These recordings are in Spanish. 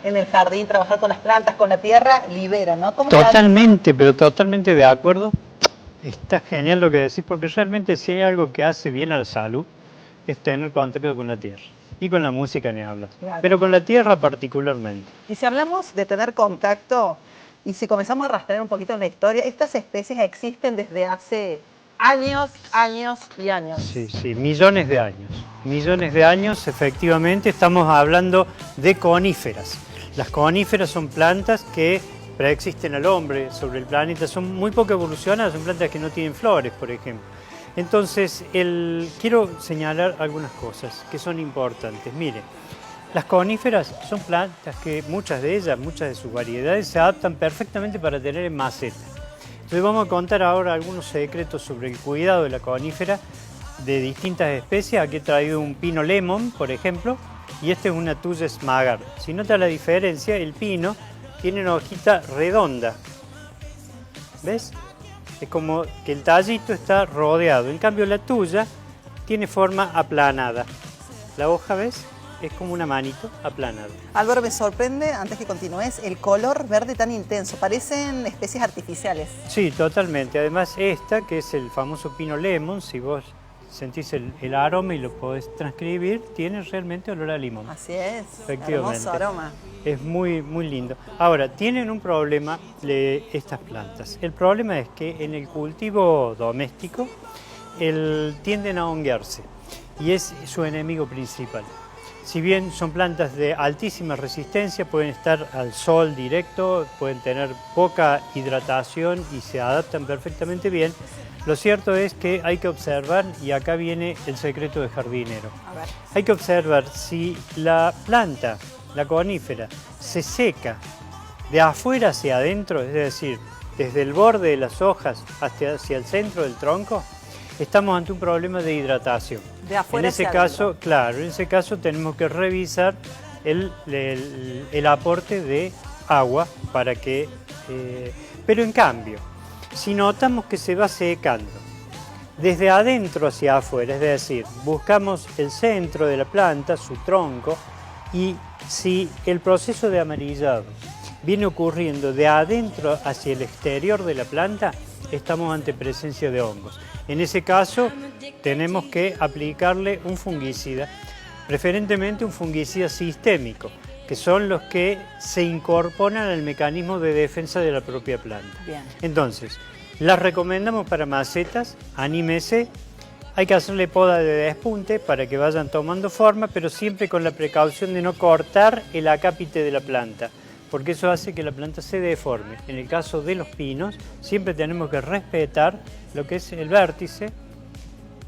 en el jardín, trabajar con las plantas, con la tierra, libera, ¿no? Totalmente, pero totalmente de acuerdo. Está genial lo que decís, porque realmente si hay algo que hace bien a la salud, es tener contacto con la tierra. Y con la música ni hablas. Claro. Pero con la tierra particularmente. Y si hablamos de tener contacto, y si comenzamos a rastrear un poquito en la historia, estas especies existen desde hace años, años y años. Sí, sí, millones de años. Millones de años, efectivamente, estamos hablando de coníferas. Las coníferas son plantas que preexisten al hombre sobre el planeta, son muy poco evolucionadas, son plantas que no tienen flores, por ejemplo. Entonces, quiero señalar algunas cosas que son importantes. Mire, las coníferas son plantas que muchas de ellas, muchas de sus variedades, se adaptan perfectamente para tener en maceta. Entonces vamos a contar ahora algunos secretos sobre el cuidado de la conífera de distintas especies. Aquí he traído un pino lemon, por ejemplo, y este es una tuya smagar. Si nota la diferencia, el pino tiene una hojita redonda. ¿Ves? Es como que el tallito está rodeado. En cambio la tuya tiene forma aplanada. La hoja, ¿ves? Es como una manito aplanada. Álvaro, me sorprende, antes que continúes, el color verde tan intenso. Parecen especies artificiales. Sí, totalmente. Además esta, que es el famoso pino lemon, si vos sentís el aroma y lo podés transcribir, tiene realmente olor a limón. Así es, efectivamente. hermoso aroma. Es muy, muy lindo. Ahora, tienen un problema estas plantas. El problema es que en el cultivo doméstico tienden a honguearse y es su enemigo principal. Si bien son plantas de altísima resistencia, pueden estar al sol directo, pueden tener poca hidratación y se adaptan perfectamente bien, lo cierto es que hay que observar, y acá viene el secreto de jardinero. Hay que observar si la planta, la conífera, se seca de afuera hacia adentro, es decir, desde el borde de las hojas hacia el centro del tronco, estamos ante un problema de hidratación. De afuera en ese hacia caso, adentro. claro, en ese caso tenemos que revisar el aporte de agua para que... pero en cambio, si notamos que se va secando desde adentro hacia afuera, es decir, buscamos el centro de la planta, su tronco, y si el proceso de amarillado viene ocurriendo de adentro hacia el exterior de la planta, estamos ante presencia de hongos. En ese caso, tenemos que aplicarle un fungicida, preferentemente un fungicida sistémico, que son los que se incorporan al mecanismo de defensa de la propia planta. Bien. Entonces, las recomendamos para macetas, anímese. Hay que hacerle poda de despunte para que vayan tomando forma, pero siempre con la precaución de no cortar el acápite de la planta, porque eso hace que la planta se deforme. En el caso de los pinos, siempre tenemos que respetar lo que es el vértice.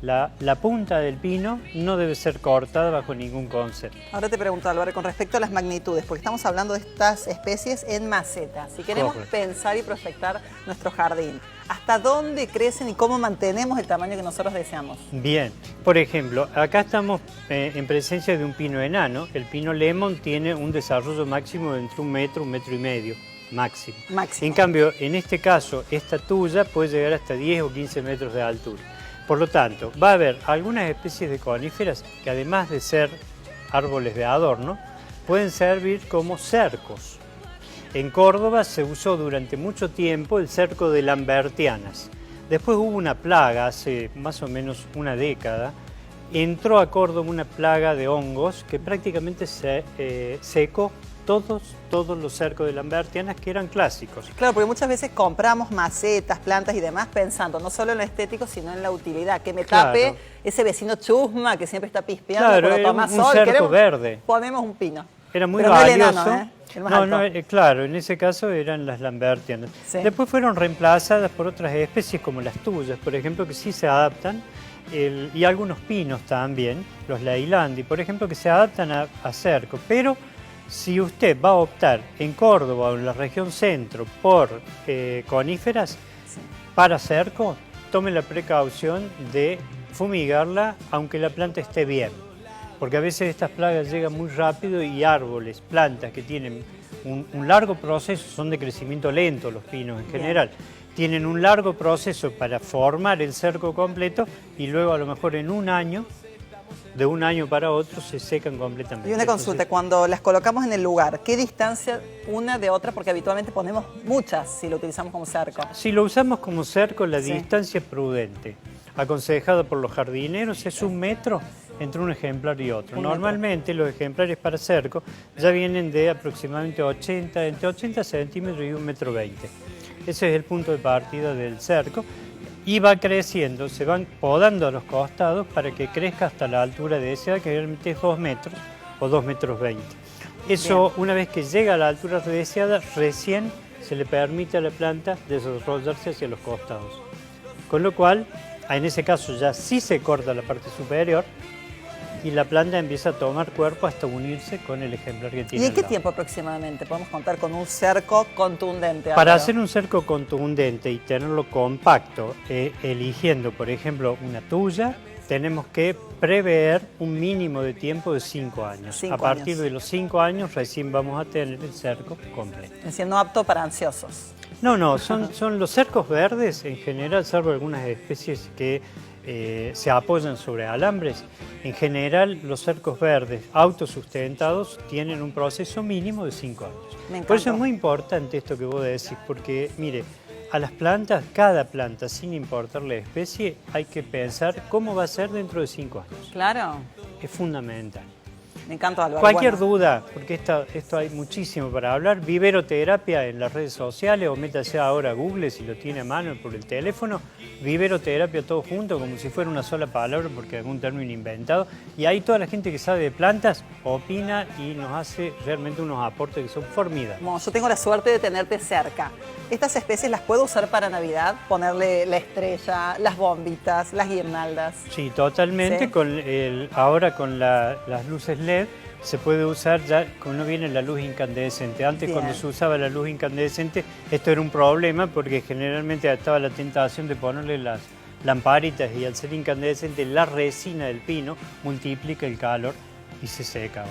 La punta del pino no debe ser cortada bajo ningún concepto. Ahora te pregunto, Álvaro, con respecto a las magnitudes, porque estamos hablando de estas especies en maceta. Si queremos pensar y prospectar nuestro jardín, ¿hasta dónde crecen y cómo mantenemos el tamaño que nosotros deseamos? Bien, por ejemplo, acá estamos en presencia de un pino enano. El pino lemon tiene un desarrollo máximo de entre 1 metro, 1,5 metros máximo. En cambio, en este caso, esta tuya puede llegar hasta 10 o 15 metros de altura. Por lo tanto, va a haber algunas especies de coníferas que, además de ser árboles de adorno, pueden servir como cercos. En Córdoba se usó durante mucho tiempo el cerco de lambertianas. Después hubo una plaga, hace más o menos una década, entró a Córdoba una plaga de hongos que prácticamente se secó todos los cercos de lambertianas que eran clásicos. Claro, porque muchas veces compramos macetas, plantas y demás pensando no solo en lo estético, sino en la utilidad, que me tape ese vecino chusma que siempre está pispeando. Claro, era un cerco verde. Ponemos un pino. Era muy pero valioso. No el enano, el más alto. Claro, en ese caso eran las lambertianas. Sí. Después fueron reemplazadas por otras especies como las tuyas, por ejemplo, que sí se adaptan, y algunos pinos también, los leilandi, por ejemplo, que se adaptan a cerco, pero si usted va a optar en Córdoba o en la región centro por coníferas para cerco, tome la precaución de fumigarla aunque la planta esté bien. Porque a veces estas plagas llegan muy rápido y árboles, plantas que tienen un largo proceso, son de crecimiento lento los pinos en general, tienen un largo proceso para formar el cerco completo y luego a lo mejor en un año de un año para otro se secan completamente. Y una consulta, cuando las colocamos en el lugar, ¿qué distancia una de otra? Porque habitualmente ponemos muchas si lo utilizamos como cerco. Si lo usamos como cerco, la distancia es prudente. Aconsejada por los jardineros es 1 metro entre un ejemplar y otro. Normalmente los ejemplares para cerco ya vienen de aproximadamente entre 80 centímetros y 1,20 metros. Ese es el punto de partida del cerco. Y va creciendo, se van podando a los costados para que crezca hasta la altura deseada, que realmente es 2 metros o 2,20 metros. Eso, una vez que llega a la altura deseada, recién se le permite a la planta desarrollarse hacia los costados. Con lo cual, en ese caso ya sí se corta la parte superior y la planta empieza a tomar cuerpo hasta unirse con el ejemplar que tiene. ¿Y en qué tiempo aproximadamente podemos contar con un cerco contundente? Para hacer un cerco contundente y tenerlo compacto, eligiendo por ejemplo una tuya, tenemos que prever un mínimo de tiempo de 5 años. A partir de los 5 años recién vamos a tener el cerco completo. Siendo apto para ansiosos. No, son los cercos verdes en general, salvo algunas especies que se apoyan sobre alambres. En general, los cercos verdes autosustentados tienen un proceso mínimo de 5 años. Por eso es muy importante esto que vos decís, porque mire, a las plantas, cada planta, sin importar la especie, hay que pensar cómo va a ser dentro de 5 años. Claro. Es fundamental. Me encanta, Álvaro. Cualquier duda, porque esto hay muchísimo para hablar, Viveroterapia en las redes sociales o métase ahora a Google si lo tiene a mano por el teléfono, Viveroterapia todo junto, como si fuera una sola palabra porque es algún término inventado. Y ahí toda la gente que sabe de plantas opina y nos hace realmente unos aportes que son formidables. Bueno, yo tengo la suerte de tenerte cerca. ¿Estas especies las puedo usar para Navidad? Ponerle la estrella, las bombitas, las guirnaldas. Sí, totalmente. ¿Sí? Ahora con las luces LED se puede usar ya, como no viene la luz incandescente. Antes cuando se usaba la luz incandescente, esto era un problema porque generalmente estaba la tentación de ponerle las lamparitas y al ser incandescente la resina del pino multiplica el calor y se seca.